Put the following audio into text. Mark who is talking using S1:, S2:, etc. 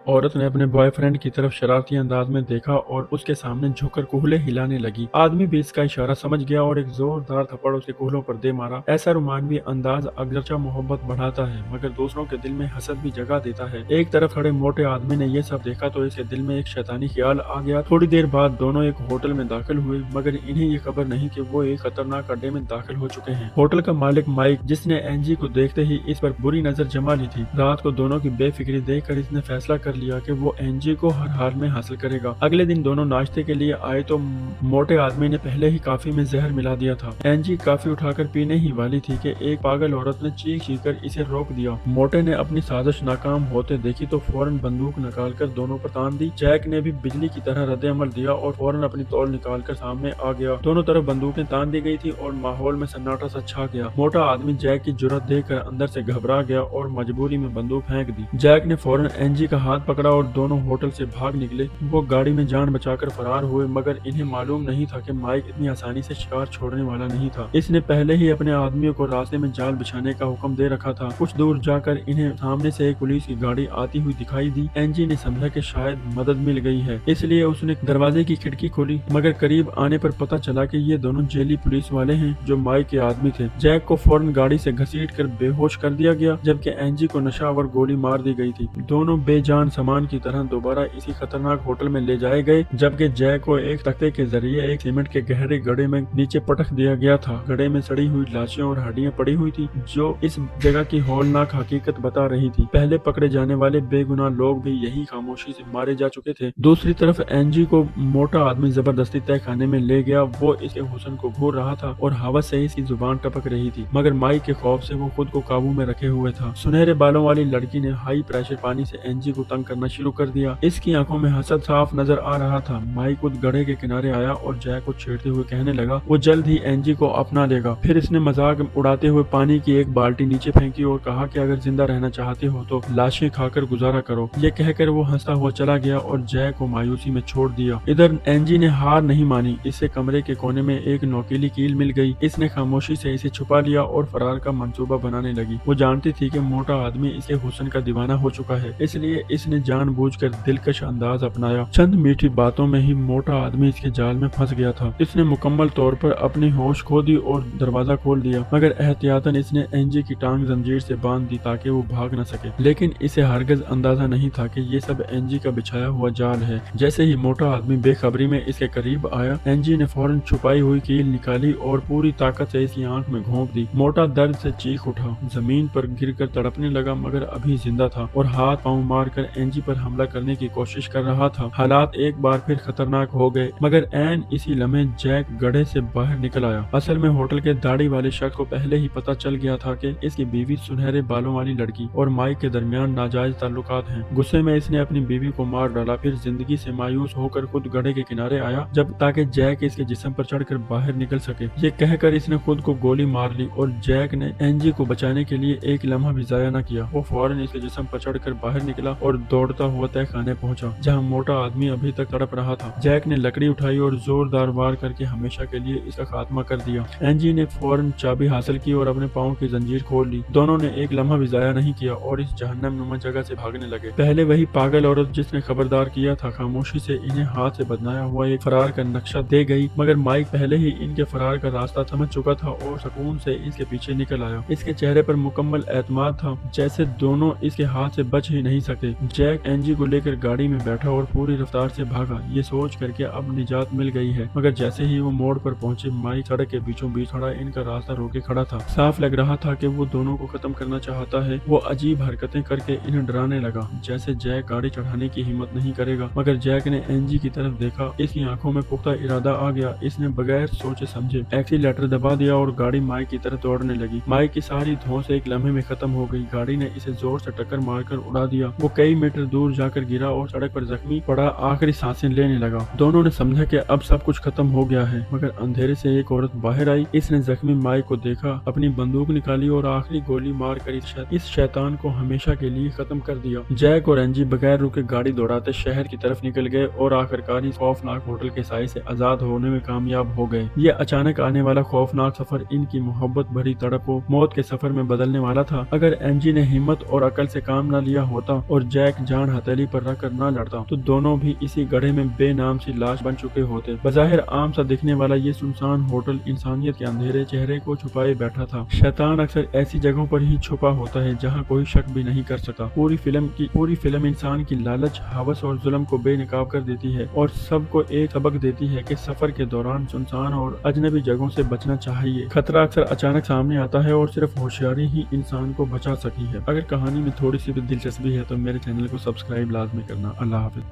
S1: औरत ने अपने बॉयफ्रेंड की तरफ शरारती अंदाज में देखा और उसके सामने झुककर कूहले हिलाने लगी। आदमी भी इसका इशारा समझ गया और एक जोरदार थप्पड़ उसके कूहलों पर दे मारा। ऐसा रोमानवी अंदाज अगरचा मोहब्बत बढ़ाता है मगर दूसरों के दिल में हसद भी जगा देता है। एक तरफ खड़े मोटे आदमी ने यह सब देखा तो इसके दिल में एक शैतानी ख्याल आ गया। थोड़ी देर बाद दोनों एक होटल में दाखिल हुए मगर इन्हें ये खबर नहीं कि वो एक खतरनाक अड्डे में दाखिल हो चुके हैं। होटल का मालिक माइक, जिसने एंजी को देखते ही इस पर बुरी नजर जमा ली थी, रात को दोनों की बेफिक्री देखकर इसने फैसला कर लिया कि वो एंजी को हर हाल में हासिल करेगा। अगले दिन दोनों नाश्ते के लिए आए तो मोटे आदमी ने पहले ही काफी में जहर मिला दिया था। एंजी काफी उठाकर पीने ही वाली थी कि एक पागल औरत ने चीख कर इसे रोक दिया। मोटे ने अपनी साजिश नाकाम होते देखी तो फौरन बंदूक निकालकर दोनों पर तान दी। जैक ने भी बिजली की तरह रद्द-ए-अमल दिया और फौरन अपनी तौल निकालकर सामने आ गया। दोनों तरफ बंदूकें तान दी गई थी और माहौल में सन्नाटा सा छा गया। मोटा आदमी जैक की जुर्रत देखकर अंदर से घबरा गया और मजबूरी में बंदूक फेंक दी। जैक ने फौरन एंजी का हाथ पकड़ा और दोनों होटल से भाग निकले। वो गाड़ी में जान बचाकर फरार हुए मगर इन्हें मालूम नहीं था कि माइक इतनी आसानी से शिकार छोड़ने वाला नहीं था। इसने पहले ही अपने आदमियों को रास्ते में जाल बिछाने का हुक्म दे रखा था। कुछ दूर जाकर इन्हें सामने से एक पुलिस की गाड़ी आती हुई दिखाई दी। एंजी ने समझा कि शायद मदद मिल गई है, इसलिए उसने दरवाजे की खिड़की खोली मगर करीब आने पर पता चला कि ये दोनों जेली पुलिस वाले हैं जो माइक के आदमी थे। जैक को फौरन गाड़ी से घसीट कर बेहोश कर दिया गया जबकि एंजी को नशावर गोली मार दी गई थी। दोनों बेजान सामान की तरह दोबारा इसी खतरनाक होटल में ले जाए गए जबकि जैक को एक तख्ते के जरिए एक सीमेंट के गहरे गड्ढे में नीचे पटक दिया गया था। गड्ढे में सड़ी हुई लाशें और हड्डियां पड़ी हुई थी जो इस जगह की हौलनाक हकीकत बता रही थी। पहले पकड़े जाने वाले बेगुनाह लोग भी यही खामोशी से मारे जा चुके थे। दूसरी तरफ एंजी को मोटा आदमी जबरदस्ती तय खाने में ले गया। वो इसके हुस्न को घूर रहा था और हवा से इसकी जुबान टपक रही थी मगर माइक के खौफ से वो खुद को काबू में रखे हुए था। सुनहरे बालों वाली लड़की ने हाई प्रेशर पानी से एंजी को तंग करना शुरू कर दिया। इसकी आंखों में हसद साफ नजर आ रहा था। माइक खुद गड्ढे के किनारे आया और जैक को छेड़ते हुए कहने लगा वो जल्द ही एंजी को अपना लेगा। फिर इसने मजाक उड़ाते हुए पानी की एक बाल्टी नीचे फेंकी और कहा कि अगर जिंदा रहना चाहते हो तो लाशें खाकर गुजारा करो। ये कहकर वो हंसता हुआ चला गया और जैक को मायूसी में छोड़ दिया। इधर एंजी ने हार नहीं मानी। इसे कमरे के कोने में एक नोकीली कील मिल गई। इसने खामोशी से इसे छुपा लिया और फरार का मंसूबा बनाने लगी। वो जानती थी कि मोटा आदमी इसके हुस्न का दीवाना हो चुका है, इसलिए इसने जानबूझकर दिलकश अंदाज अपनाया। चंद मीठी बातों में ही मोटा आदमी इसके जाल में फंस गया था। इसने मुकम्मल तौर पर अपनी होश खो दी और दरवाजा खोल दिया मगर एहतियातन इसने एंजी की टांग जंजीर से बांध दी ताकि वो भाग न सके। लेकिन इसे हरगिज अंदाजा नहीं था कि ये सब एंजी का बिछाया हुआ जाल है। जैसे ही मोटा आदमी बेखबरी में इसके करीब आया, एंजी ने फौरन छुपाई हुई कील निकाली और पूरी ताकत से इसकी आंख में घोंप दी। मोटा दर्द से चीख उठा, जमीन पर गिरकर तड़पने लगा मगर अभी जिंदा था और हाथ पांव मारकर एंजी पर हमला करने की कोशिश कर रहा था। हालात एक बार फिर खतरनाक हो गए मगर ऐन इसी लम्हे जैक गड्ढे से बाहर निकल आया। असल में होटल के दाढ़ी वाले शख्स को पहले ही पता चल गया था कि इसकी बीवी सुनहरे बालों वाली लड़की और माइक के दरमियान नाजायज ताल्लुकात हैं। गुस्से में इसने अपनी बीवी को मार डाला। फिर जिंदगी से मायूस होकर खुद गड्ढे के किनारे आया जब ताकि जैक इसके जिस्म पर चढ़कर बाहर निकल सके। ये कहकर इसने खुद को गोली मार ली और जैक ने एंजी को बचाने के लिए एक लम्हा भी जाया न किया। वो फौरन इसके जिस्म पर चढ़कर बाहर निकला और दौड़ता हुआ तय खाने पहुंचा जहां मोटा आदमी अभी तक तड़प रहा था। जैक ने लकड़ी उठाई और जोरदार वार करके हमेशा के लिए इसका खात्मा कर दिया। एंजी ने फौरन चाबी हासिल की और अपने पाँव की जंजीर खोल ली। दोनों ने एक लम्हा भी जाया नहीं किया और इस जहन्नम नुमा जगह से भागने लगे। पहले वही पागल औरत जिसने खबरदार किया था खामोशी से इन्हें हाथ से बदनाया हुआ एक फरार का नक्शा दे गई मगर माइक पहले ही इनके फरार का रास्ता समझ चुका था और सुकून से इसके पीछे निकल आया। इसके चेहरे पर मुकम्मल एतमाद था, जैसे दोनों इसके हाथ से बच ही नहीं सकते। जैक एंजी को लेकर गाड़ी में बैठा और पूरी रफ्तार से भागा, ये सोच करके अब निजात मिल गई है। मगर जैसे ही वो मोड़ पर पहुंचे, माइक सड़क के बीचों बीच खड़ा इनका रास्ता रोके खड़ा था। साफ लग रहा था कि वो दोनों को खत्म करना चाहता है। वो अजीब हरकतें करके इन्हें डराने लगा, जैसे जैक गाड़ी चढ़ाने की हिम्मत नहीं करेगा। मगर जैक ने एंजी की तरफ देखा, इसकी आंखों में पुख्ता इरादा आ गया। इसने बगैर सोचे समझे एक्सीलेटर दबा दिया और गाड़ी माइक की तरफ दौड़ने लगी। माइक की सारी धौंस एक लम्हे में खत्म हो गई। गाड़ी ने इसे जोर से टक्कर मारकर उड़ा दिया। वो कई मीटर दूर जाकर गिरा और सड़क पर जख्मी पड़ा आखिरी सांसें लेने लगा। दोनों ने समझा कि अब सब कुछ खत्म हो गया है मगर अंधेरे से एक औरत बाहर आई। इसने जख्मी माइक को देखा, अपनी बंदूक निकाली और आखिरी गोली मार कर इस शैतान को हमेशा के लिए खत्म कर दिया। जैक और एंजी बगैर रुके गाड़ी दौड़ाते शहर की तरफ निकल गए और आखिरकार इस खौफनाक होटल के साए से आजाद होने में कामयाब हो गए। ये अचानक आने वाला खौफनाक सफर इनकी मोहब्बत भरी तड़प को मौत के सफर में बदलने वाला था। अगर एंजी ने हिम्मत और अकल से काम न लिया होता और जैक जान हथेली पर रखकर न लड़ता तो दोनों भी इसी गड्ढे में बेनाम सी लाश बन चुके होते। बज़ाहिर आम सा दिखने वाला ये सुनसान होटल इंसानियत के अंधेरे चेहरे को छुपाए बैठा था। शैतान अक्सर ऐसी जगहों पर ही छुपा होता है जहाँ कोई शक भी नहीं कर सकता। पूरी फिल्म इंसान की लालच, हवस और जुल्म को बेनकाब कर देती है और सबको एक सबक देती है कि सफर के दौरान सुनसान और अजनबी जगहों से बचना चाहिए। खतरा अक्सर अचानक सामने आता है और सिर्फ होशियारी ही इंसान को बचा सकी है। अगर कहानी में थोड़ी सी भी दिलचस्पी है तो मेरे चैनल को सब्सक्राइब लाजमी करना। अल्लाह हाफिज।